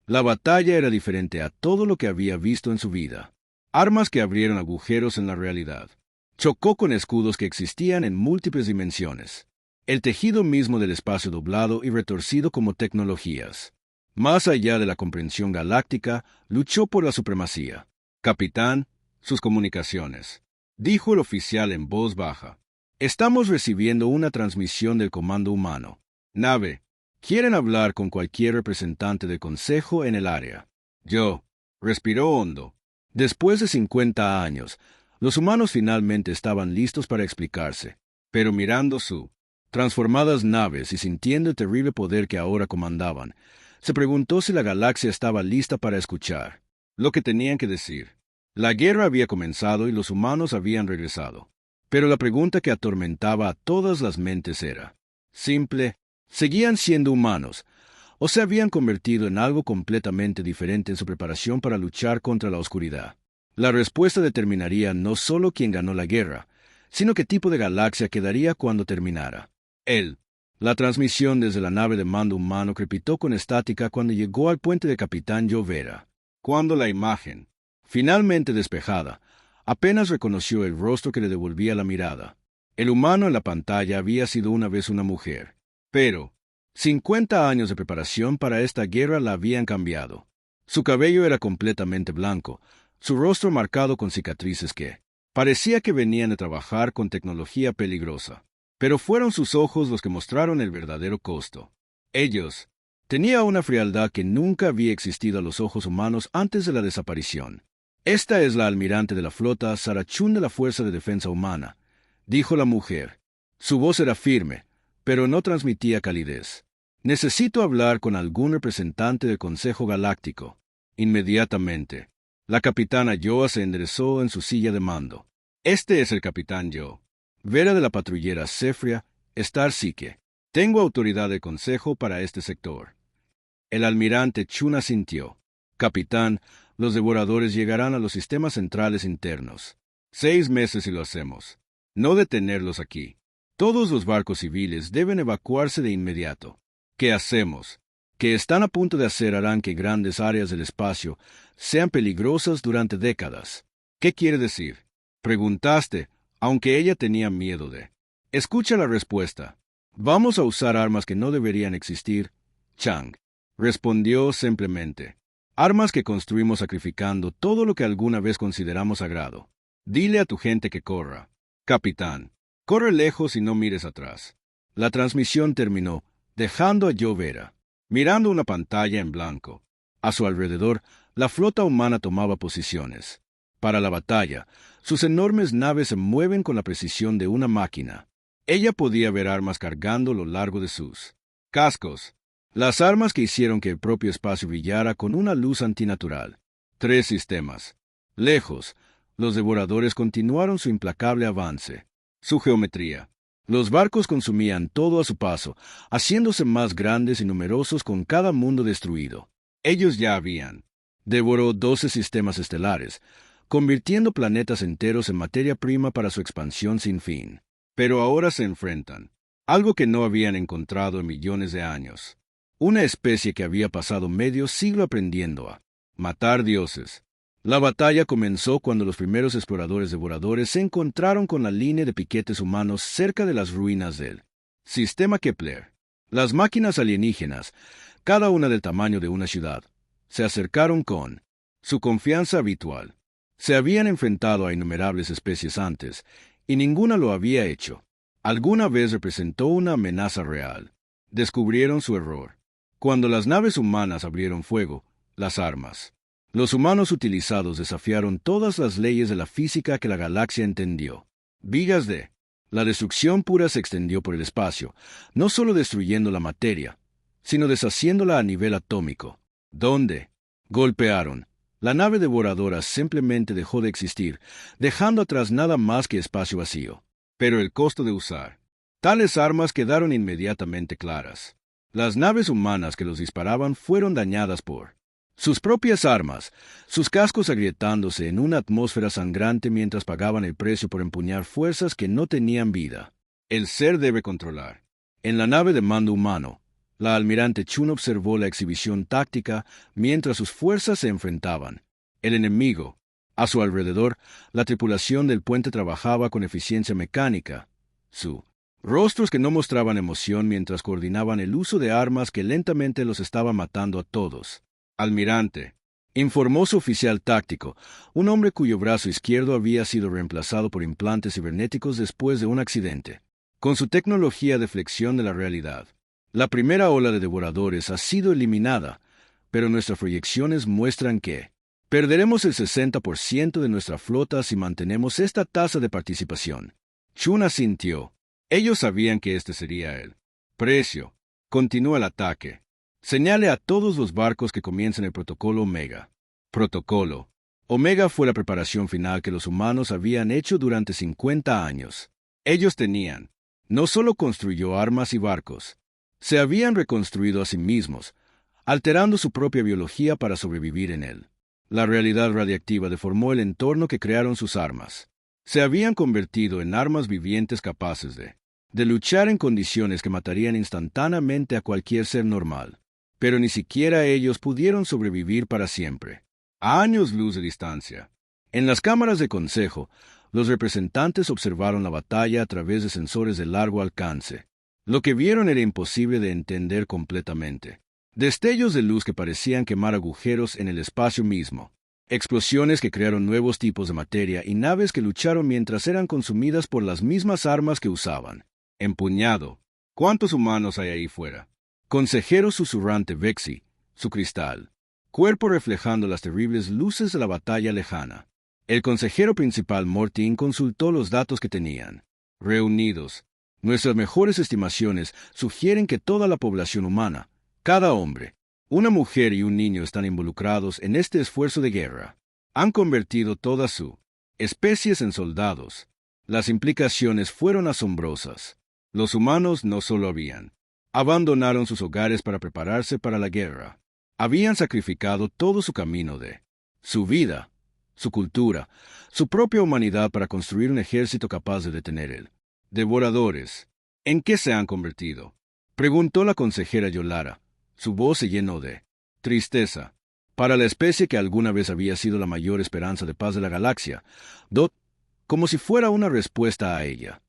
La batalla era diferente a todo lo que había visto en su vida. armas que abrieron agujeros en la realidad. Chocó con escudos que existían en múltiples dimensiones. El tejido mismo del espacio doblado y retorcido como tecnologías. Más allá de la comprensión galáctica, luchó por la supremacía. Capitán, sus comunicaciones. Dijo el oficial en voz baja. Estamos recibiendo una transmisión del comando humano. Nave, quieren hablar con cualquier representante del Consejo en el área. Yo. Respiró hondo. Después de 50 años, los humanos finalmente estaban listos para explicarse. Pero mirando su transformadas naves y sintiendo el terrible poder que ahora comandaban, se preguntó si la galaxia estaba lista para escuchar lo que tenían que decir. La guerra había comenzado y los humanos habían regresado. Pero la pregunta que atormentaba a todas las mentes era simple: ¿seguían siendo humanos o se habían convertido en algo completamente diferente en su preparación para luchar contra la oscuridad? La respuesta determinaría no solo quién ganó la guerra, sino qué tipo de galaxia quedaría cuando terminara. La transmisión desde la nave de mando humano crepitó con estática cuando llegó al puente de Capitán Llovera. Cuando la imagen, finalmente despejada, apenas reconoció el rostro que le devolvía la mirada. El humano en la pantalla había sido una vez una mujer. Pero 50 años de preparación para esta guerra la habían cambiado. Su cabello era completamente blanco, su rostro marcado con cicatrices que parecía que venían de trabajar con tecnología peligrosa. Pero fueron sus ojos los que mostraron el verdadero costo. Tenía una frialdad que nunca había existido a los ojos humanos antes de la desaparición. Esta es la almirante de la flota Sarachún de la Fuerza de Defensa Humana, dijo la mujer. Su voz era firme, pero no transmitía calidez. Necesito hablar con algún representante del Consejo Galáctico. Inmediatamente. La capitana Yoa se enderezó en su silla de mando. Este es el capitán Yo. Vera de la patrullera Cefria, Star Psique. Tengo autoridad del Consejo para este sector. El almirante Chun asintió. Capitán, los devoradores llegarán a los sistemas centrales internos. 6 meses y lo hacemos. No detenerlos aquí. Todos los barcos civiles deben evacuarse de inmediato. ¿Qué hacemos? Que están a punto de hacer harán que grandes áreas del espacio sean peligrosas durante décadas. ¿Qué quiere decir? Preguntaste, aunque ella tenía miedo de. Escucha la respuesta. Vamos a usar armas que no deberían existir, Chang. Respondió simplemente. Armas que construimos sacrificando todo lo que alguna vez consideramos sagrado. Dile a tu gente que corra. Capitán, corre lejos y no mires atrás. La transmisión terminó, dejando a Llovera mirando una pantalla en blanco. A su alrededor, la flota humana tomaba posiciones. Para la batalla, sus enormes naves se mueven con la precisión de una máquina. Ella podía ver armas cargando lo largo de sus cascos. Las armas que hicieron que el propio espacio brillara con una luz antinatural. 3 sistemas. Lejos, los devoradores continuaron su implacable avance. Su geometría. Los barcos consumían todo a su paso, haciéndose más grandes y numerosos con cada mundo destruido. Ellos ya habían devoró 12 sistemas estelares, convirtiendo planetas enteros en materia prima para su expansión sin fin. Pero ahora se enfrentan algo que no habían encontrado en millones de años. Una especie que había pasado medio siglo aprendiendo a matar dioses. La batalla comenzó cuando los primeros exploradores devoradores se encontraron con la línea de piquetes humanos cerca de las ruinas del sistema Kepler. Las máquinas alienígenas, cada una del tamaño de una ciudad, se acercaron con su confianza habitual. Se habían enfrentado a innumerables especies antes, y ninguna lo había hecho. Alguna vez representó una amenaza real. Descubrieron su error. Cuando las naves humanas abrieron fuego, las armas. Los humanos utilizados desafiaron todas las leyes de la física que la galaxia entendió. Vigas de la destrucción pura se extendió por el espacio, no solo destruyendo la materia, sino deshaciéndola a nivel atómico. ¿Dónde? Golpearon. La nave devoradora simplemente dejó de existir, dejando atrás nada más que espacio vacío. Pero el costo de usar tales armas quedaron inmediatamente claras. Las naves humanas que los disparaban fueron dañadas por sus propias armas, sus cascos agrietándose en una atmósfera sangrante mientras pagaban el precio por empuñar fuerzas que no tenían vida. El ser debe controlar. En la nave de mando humano, la almirante Chun observó la exhibición táctica mientras sus fuerzas se enfrentaban. El enemigo A su alrededor, la tripulación del puente trabajaba con eficiencia mecánica. Rostros que no mostraban emoción mientras coordinaban el uso de armas que lentamente los estaba matando a todos. Almirante, informó su oficial táctico, un hombre cuyo brazo izquierdo había sido reemplazado por implantes cibernéticos después de un accidente. Con su tecnología de flexión de la realidad, la primera ola de devoradores ha sido eliminada, pero nuestras proyecciones muestran que perderemos el 60% de nuestra flota si mantenemos esta tasa de participación. Chun asintió. Ellos sabían que este sería el precio. Continúa el ataque. Señale a todos los barcos que comiencen el protocolo Omega. Protocolo Omega fue la preparación final que los humanos habían hecho durante 50 años. Ellos tenían. No solo construyó armas y barcos. Se habían reconstruido a sí mismos, alterando su propia biología para sobrevivir en él. La realidad radiactiva deformó el entorno que crearon sus armas. Se habían convertido en armas vivientes capaces de luchar en condiciones que matarían instantáneamente a cualquier ser normal. Pero ni siquiera ellos pudieron sobrevivir para siempre. A años luz de distancia. En las cámaras de consejo, los representantes observaron la batalla a través de sensores de largo alcance. Lo que vieron era imposible de entender completamente. Destellos de luz que parecían quemar agujeros en el espacio mismo. Explosiones que crearon nuevos tipos de materia y naves que lucharon mientras eran consumidas por las mismas armas que usaban. Empuñado. ¿Cuántos humanos hay ahí fuera? Consejero susurrante Vexi, su cristal. Cuerpo reflejando las terribles luces de la batalla lejana. El consejero principal Mortin consultó los datos que tenían. Reunidos. Nuestras mejores estimaciones sugieren que toda la población humana, cada hombre, una mujer y un niño están involucrados en este esfuerzo de guerra. Han convertido toda su especies en soldados. Las implicaciones fueron asombrosas. Los humanos no solo abandonaron sus hogares para prepararse para la guerra. Habían sacrificado todo su camino su vida, su cultura, su propia humanidad para construir un ejército capaz de detener el devoradores. ¿En qué se han convertido?, preguntó la consejera Yolara. Su voz se llenó de tristeza. Para la especie que alguna vez había sido la mayor esperanza de paz de la galaxia, como si fuera una respuesta a ella.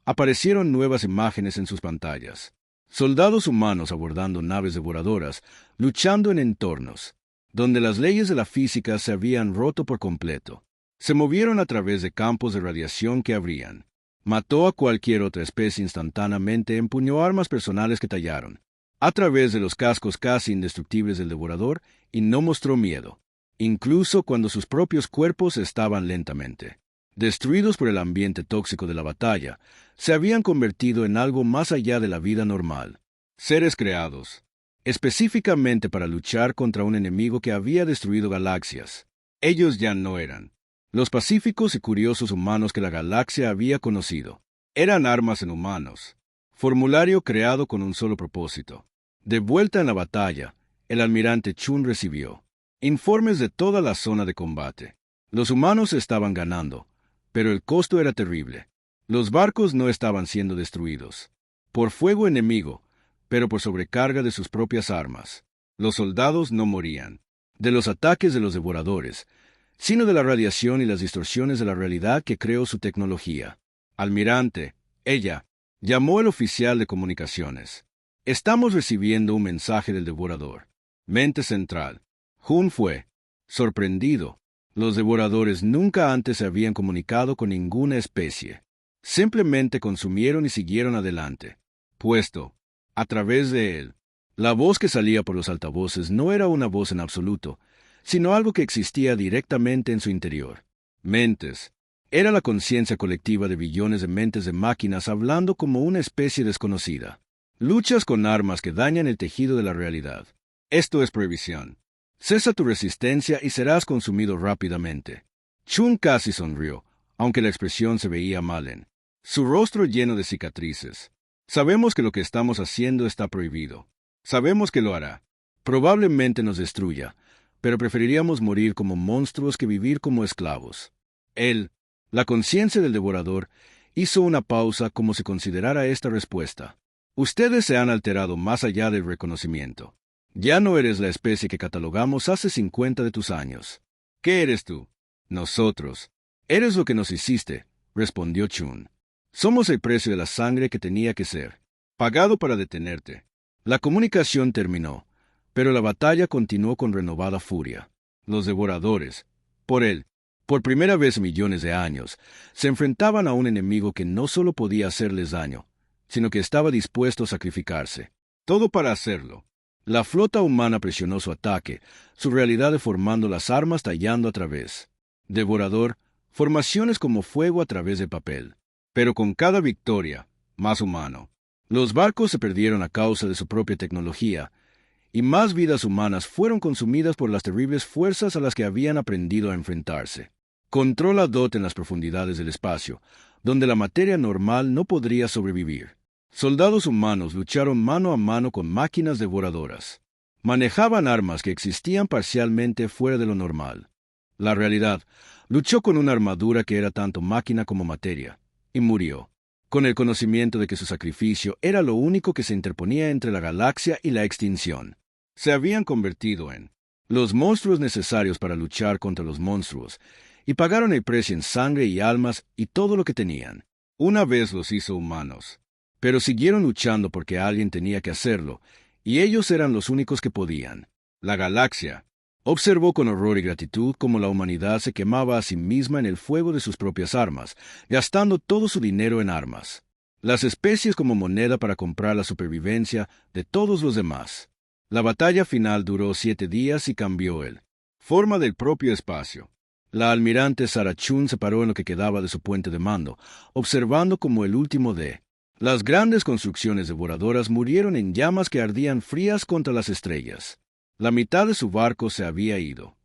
Aparecieron nuevas imágenes en sus pantallas. Soldados humanos abordando naves devoradoras, luchando en entornos donde las leyes de la física se habían roto por completo. Se movieron a través de campos de radiación que abrían. Mató a cualquier otra especie instantáneamente, empuñó armas personales que tallaron a través de los cascos casi indestructibles del devorador y no mostró miedo, incluso cuando sus propios cuerpos estaban lentamente destruidos por el ambiente tóxico de la batalla. Se habían convertido en algo más allá de la vida normal. Seres creados específicamente para luchar contra un enemigo que había destruido galaxias. Ellos ya no eran los pacíficos y curiosos humanos que la galaxia había conocido. Eran armas en humanos. Formulario creado con un solo propósito. De vuelta en la batalla, el almirante Chun recibió informes de toda la zona de combate. Los humanos estaban ganando, pero el costo era terrible. Los barcos no estaban siendo destruidos por fuego enemigo, pero por sobrecarga de sus propias armas. Los soldados no morían de los ataques de los devoradores, sino de la radiación y las distorsiones de la realidad que creó su tecnología. Almirante, ella, llamó el oficial de comunicaciones. Estamos recibiendo un mensaje del devorador. Mente central. Jun fue sorprendido. Los devoradores nunca antes se habían comunicado con ninguna especie. Simplemente consumieron y siguieron adelante. Puesto a través de él. La voz que salía por los altavoces no era una voz en absoluto, sino algo que existía directamente en su interior. Mentes. Era la conciencia colectiva de billones de mentes de máquinas hablando como una especie desconocida. Luchas con armas que dañan el tejido de la realidad. Esto es prohibición. Cesa tu resistencia y serás consumido rápidamente. Chun casi sonrió, aunque la expresión se veía mal en su rostro lleno de cicatrices. Sabemos que lo que estamos haciendo está prohibido. Sabemos que lo hará. Probablemente nos destruya, pero preferiríamos morir como monstruos que vivir como esclavos. Él, la conciencia del devorador, hizo una pausa como si considerara esta respuesta. Ustedes se han alterado más allá del reconocimiento. Ya no eres la especie que catalogamos hace 50 de tus años. ¿Qué eres tú? Nosotros. Eres lo que nos hiciste, respondió Chun. Somos el precio de la sangre que tenía que ser pagado para detenerte. La comunicación terminó, pero la batalla continuó con renovada furia. Los devoradores, por primera vez en millones de años, se enfrentaban a un enemigo que no solo podía hacerles daño, sino que estaba dispuesto a sacrificarse. Todo para hacerlo. La flota humana presionó su ataque, su realidad deformando las armas tallando a través. Devorador, formaciones como fuego a través del papel. Pero con cada victoria, más humano. Los barcos se perdieron a causa de su propia tecnología, y más vidas humanas fueron consumidas por las terribles fuerzas a las que habían aprendido a enfrentarse. Controla DOT en las profundidades del espacio, donde la materia normal no podría sobrevivir. Soldados humanos lucharon mano a mano con máquinas devoradoras. Manejaban armas que existían parcialmente fuera de lo normal. La realidad luchó con una armadura que era tanto máquina como materia, y murió, con el conocimiento de que su sacrificio era lo único que se interponía entre la galaxia y la extinción. Se habían convertido en los monstruos necesarios para luchar contra los monstruos, y pagaron el precio en sangre y almas y todo lo que tenían. Una vez los hizo humanos, pero siguieron luchando porque alguien tenía que hacerlo, y ellos eran los únicos que podían. La galaxia observó con horror y gratitud cómo la humanidad se quemaba a sí misma en el fuego de sus propias armas, gastando todo su dinero en armas. Las especies como moneda para comprar la supervivencia de todos los demás. La batalla final duró 7 días y cambió el forma del propio espacio. La almirante Sarah Chun se paró en lo que quedaba de su puente de mando, observando como el último de las grandes construcciones devoradoras murieron en llamas que ardían frías contra las estrellas. La mitad de su barco se había ido,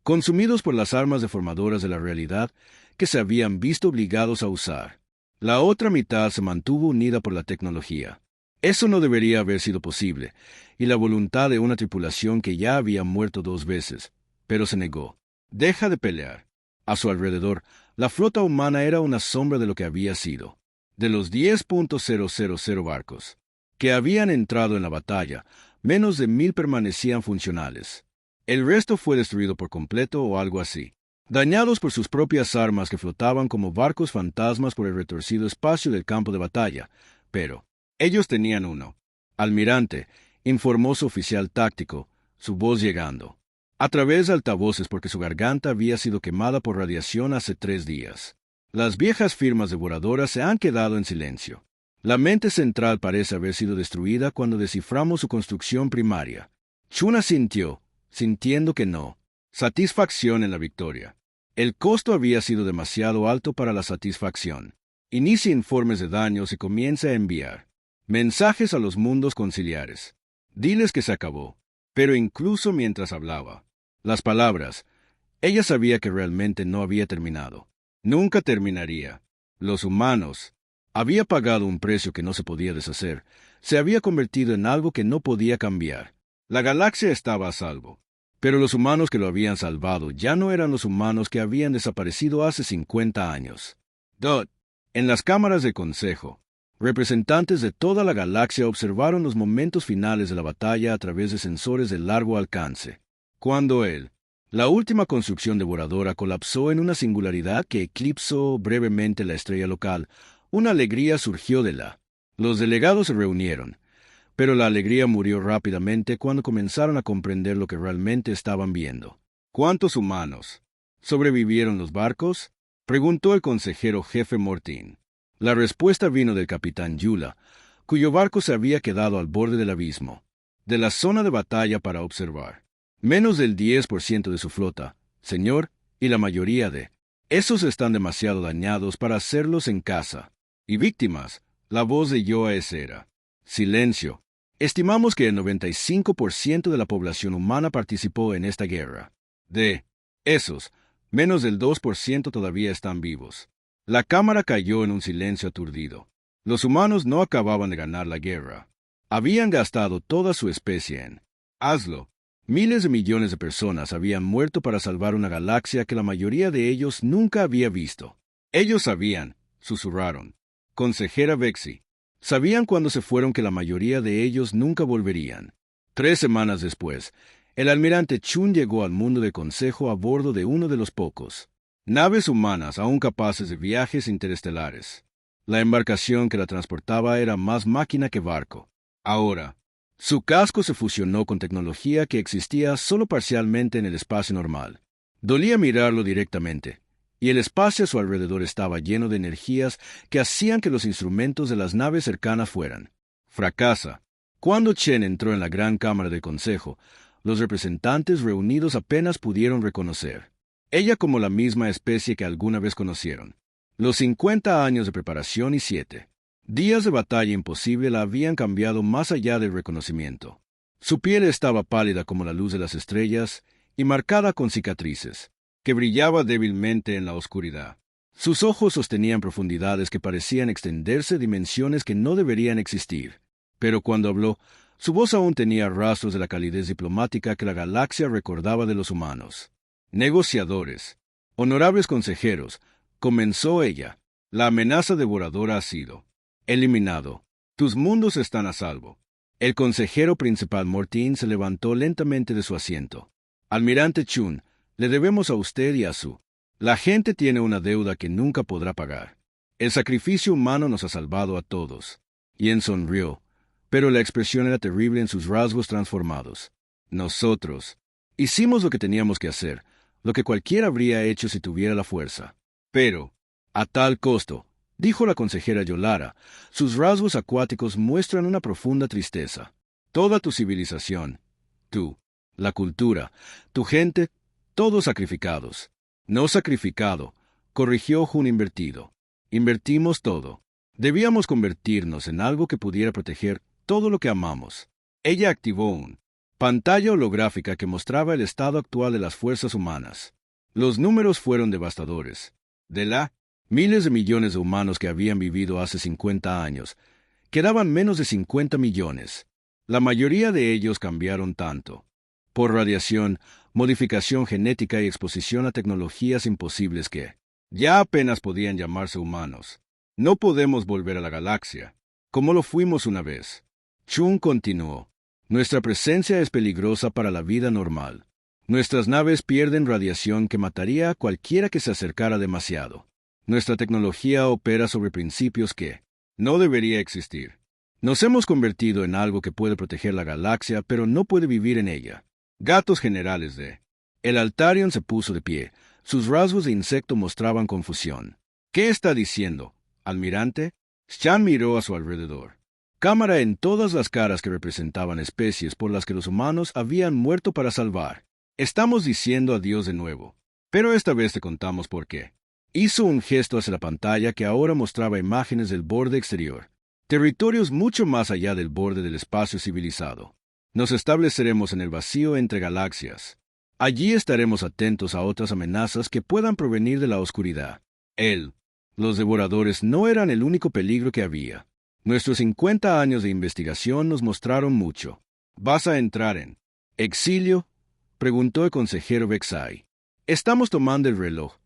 consumidos por las armas deformadoras de la realidad que se habían visto obligados a usar. La otra mitad se mantuvo unida por la tecnología. Eso no debería haber sido posible, y la voluntad de una tripulación que ya había muerto 2 veces, pero se negó. Deja de pelear. A su alrededor, la flota humana era una sombra de lo que había sido. De los 10.000 barcos que habían entrado en la batalla, menos de 1000 permanecían funcionales. El resto fue destruido por completo o algo así, dañados por sus propias armas que flotaban como barcos fantasmas por el retorcido espacio del campo de batalla. Pero ellos tenían uno. Almirante, informó su oficial táctico, su voz llegando a través de altavoces porque su garganta había sido quemada por radiación hace 3 días. Las viejas firmas devoradoras se han quedado en silencio. La mente central parece haber sido destruida cuando desciframos su construcción primaria. Chun asintió, sintiendo que no. Satisfacción en la victoria. El costo había sido demasiado alto para la satisfacción. Inicia informes de daños y comienza a enviar mensajes a los mundos conciliares. Diles que se acabó. Pero incluso mientras hablaba, las palabras, ella sabía que realmente no había terminado. Nunca terminaría. Los humanos había pagado un precio que no se podía deshacer. Se había convertido en algo que no podía cambiar. La galaxia estaba a salvo. Pero los humanos que lo habían salvado ya no eran los humanos que habían desaparecido hace 50 años. Dot. En las cámaras del Consejo, representantes de toda la galaxia observaron los momentos finales de la batalla a través de sensores de largo alcance. Cuando la última construcción devoradora colapsó en una singularidad que eclipsó brevemente la estrella local, una alegría surgió de la. Los delegados se reunieron, pero la alegría murió rápidamente cuando comenzaron a comprender lo que realmente estaban viendo. ¿Cuántos humanos sobrevivieron los barcos?, preguntó el consejero jefe Mortin. La respuesta vino del capitán Yula, cuyo barco se había quedado al borde del abismo, de la zona de batalla para observar. Menos del 10% de su flota, señor, y la mayoría de esos están demasiado dañados para hacerlos en casa. Y víctimas, la voz de Yoaes era. Silencio. Estimamos que el 95% de la población humana participó en esta guerra. De esos, menos del 2% todavía están vivos. La cámara cayó en un silencio aturdido. Los humanos no acababan de ganar la guerra. Habían gastado toda su especie en hazlo. Miles de millones de personas habían muerto para salvar una galaxia que la mayoría de ellos nunca había visto. Ellos sabían, susurraron. Consejera Vexi. Sabían cuando se fueron que la mayoría de ellos nunca volverían. 3 semanas después, El almirante Chun llegó al mundo del consejo a bordo de uno de los pocos naves humanas aún capaces de viajes interestelares. La embarcación que la transportaba era más máquina que barco. Ahora, su casco se fusionó con tecnología que existía solo parcialmente en el espacio normal. Dolía mirarlo directamente, y el espacio a su alrededor estaba lleno de energías que hacían que los instrumentos de las naves cercanas fueran. Fracasa. Cuando Chen entró en la gran cámara del consejo, los representantes reunidos apenas pudieron reconocer ella como la misma especie que alguna vez conocieron. Los 50 años de preparación y 7 días de batalla imposible la habían cambiado más allá del reconocimiento. Su piel estaba pálida como la luz de las estrellas y marcada con cicatrices, que brillaba débilmente en la oscuridad. Sus ojos sostenían profundidades que parecían extenderse a dimensiones que no deberían existir. Pero cuando habló, su voz aún tenía rastros de la calidez diplomática que la galaxia recordaba de los humanos. Negociadores, honorables consejeros, comenzó ella. La amenaza devoradora ha sido eliminado. Tus mundos están a salvo. El consejero principal Mortín se levantó lentamente de su asiento. Almirante Chun, le debemos a usted y a su. La gente tiene una deuda que nunca podrá pagar. El sacrificio humano nos ha salvado a todos. Yen sonrió, pero la expresión era terrible en sus rasgos transformados. Nosotros hicimos lo que teníamos que hacer, lo que cualquiera habría hecho si tuviera la fuerza. Pero, a tal costo, dijo la consejera Yolara, sus rasgos acuáticos muestran una profunda tristeza. Toda tu civilización, tú, la cultura, tu gente, todos sacrificados. No sacrificado, corrigió Jun invertido. Invertimos todo. Debíamos convertirnos en algo que pudiera proteger todo lo que amamos. Ella activó un pantalla holográfica que mostraba el estado actual de las fuerzas humanas. Los números fueron devastadores. De la miles de millones de humanos que habían vivido hace 50 años, quedaban menos de 50 millones. La mayoría de ellos cambiaron tanto por radiación, modificación genética y exposición a tecnologías imposibles que ya apenas podían llamarse humanos. No podemos volver a la galaxia, como lo fuimos una vez. Chun continuó. Nuestra presencia es peligrosa para la vida normal. Nuestras naves pierden radiación que mataría a cualquiera que se acercara demasiado. Nuestra tecnología opera sobre principios que no debería existir. Nos hemos convertido en algo que puede proteger la galaxia, pero no puede vivir en ella. Gatos generales de... El Altarion se puso de pie. Sus rasgos de insecto mostraban confusión. ¿Qué está diciendo, almirante? Shan miró a su alrededor. Cámara en todas las caras que representaban especies por las que los humanos habían muerto para salvar. Estamos diciendo adiós de nuevo. Pero esta vez te contamos por qué. Hizo un gesto hacia la pantalla que ahora mostraba imágenes del borde exterior. Territorios mucho más allá del borde del espacio civilizado. Nos estableceremos en el vacío entre galaxias. Allí estaremos atentos a otras amenazas que puedan provenir de la oscuridad. Los devoradores no eran el único peligro que había. Nuestros 50 años de investigación nos mostraron mucho. ¿Vas a entrar en exilio?, preguntó el consejero Vexai. Estamos tomando el reloj,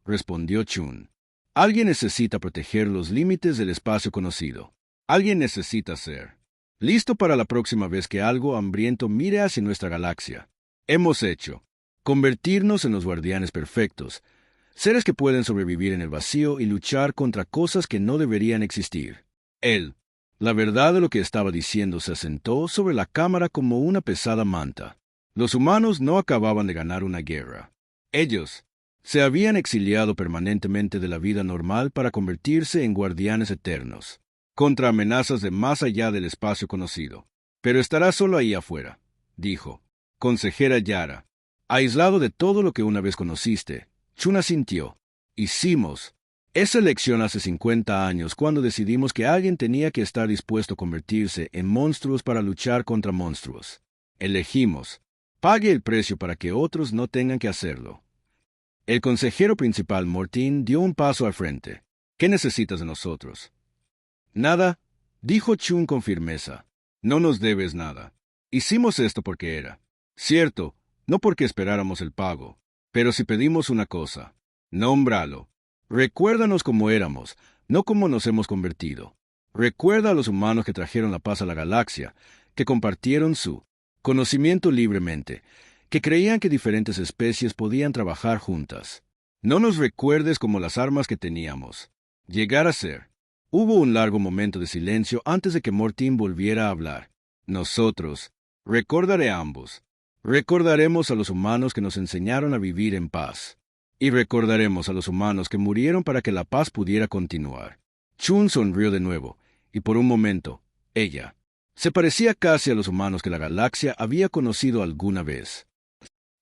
respondió Chun. Alguien necesita proteger los límites del espacio conocido. Alguien necesita ser listo para la próxima vez que algo hambriento mire hacia nuestra galaxia. Hemos hecho convertirnos en los guardianes perfectos, seres que pueden sobrevivir en el vacío y luchar contra cosas que no deberían existir. La verdad de lo que estaba diciendo se asentó sobre la cámara como una pesada manta. Los humanos no acababan de ganar una guerra. Ellos se habían exiliado permanentemente de la vida normal para convertirse en guardianes eternos, contra amenazas de más allá del espacio conocido. Pero estará solo ahí afuera, dijo. Consejera Yara, aislado de todo lo que una vez conociste. Chun asintió. Hicimos esa elección hace 50 años cuando decidimos que alguien tenía que estar dispuesto a convertirse en monstruos para luchar contra monstruos. Elegimos. Pague el precio para que otros no tengan que hacerlo. El consejero principal Mortín dio un paso al frente. ¿Qué necesitas de nosotros? Nada, dijo Chun con firmeza. No nos debes nada. Hicimos esto porque era cierto, no porque esperáramos el pago. Pero si pedimos una cosa, nómbralo. Recuérdanos cómo éramos, no cómo nos hemos convertido. Recuerda a los humanos que trajeron la paz a la galaxia, que compartieron su conocimiento libremente, que creían que diferentes especies podían trabajar juntas. No nos recuerdes como las armas que teníamos. Llegar a ser. Hubo un largo momento de silencio antes de que Mortín volviera a hablar. Nosotros, recordaré a ambos. Recordaremos a los humanos que nos enseñaron a vivir en paz. Y recordaremos a los humanos que murieron para que la paz pudiera continuar. Chun sonrió de nuevo, y por un momento, ella se parecía casi a los humanos que la galaxia había conocido alguna vez.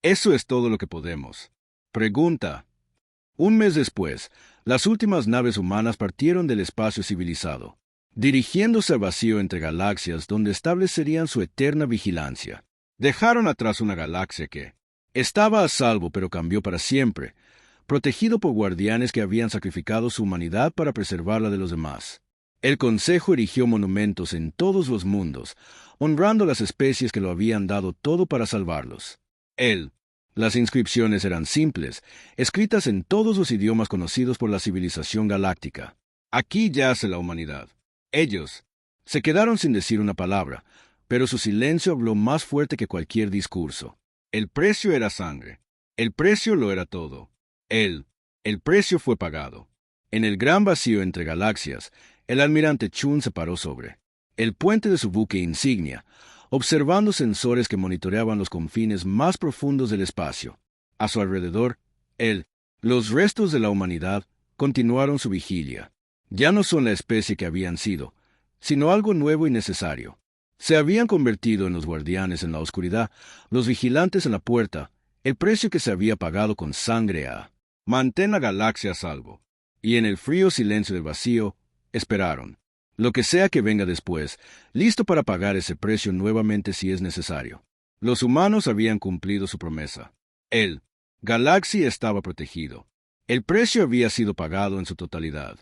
Eso es todo lo que podemos. Pregunta. Un mes después, las últimas naves humanas partieron del espacio civilizado, dirigiéndose al vacío entre galaxias donde establecerían su eterna vigilancia. Dejaron atrás una galaxia que estaba a salvo pero cambió para siempre, protegido por guardianes que habían sacrificado su humanidad para preservarla de los demás. El Consejo erigió monumentos en todos los mundos, honrando las especies que lo habían dado todo para salvarlos. Las inscripciones eran simples, escritas en todos los idiomas conocidos por la civilización galáctica. Aquí yace la humanidad. Ellos se quedaron sin decir una palabra, pero su silencio habló más fuerte que cualquier discurso. El precio era sangre. El precio lo era todo. El precio fue pagado. En el gran vacío entre galaxias, el almirante Chun se paró sobre el puente de su buque insignia, observando sensores que monitoreaban los confines más profundos del espacio. A su alrededor, los restos de la humanidad continuaron su vigilia. Ya no son la especie que habían sido, sino algo nuevo y necesario. Se habían convertido en los guardianes en la oscuridad, los vigilantes en la puerta, el precio que se había pagado con sangre a mantén la galaxia a salvo. Y en el frío silencio del vacío, esperaron. Lo que sea que venga después, listo para pagar ese precio nuevamente si es necesario. Los humanos habían cumplido su promesa. Galaxia estaba protegido. El precio había sido pagado en su totalidad.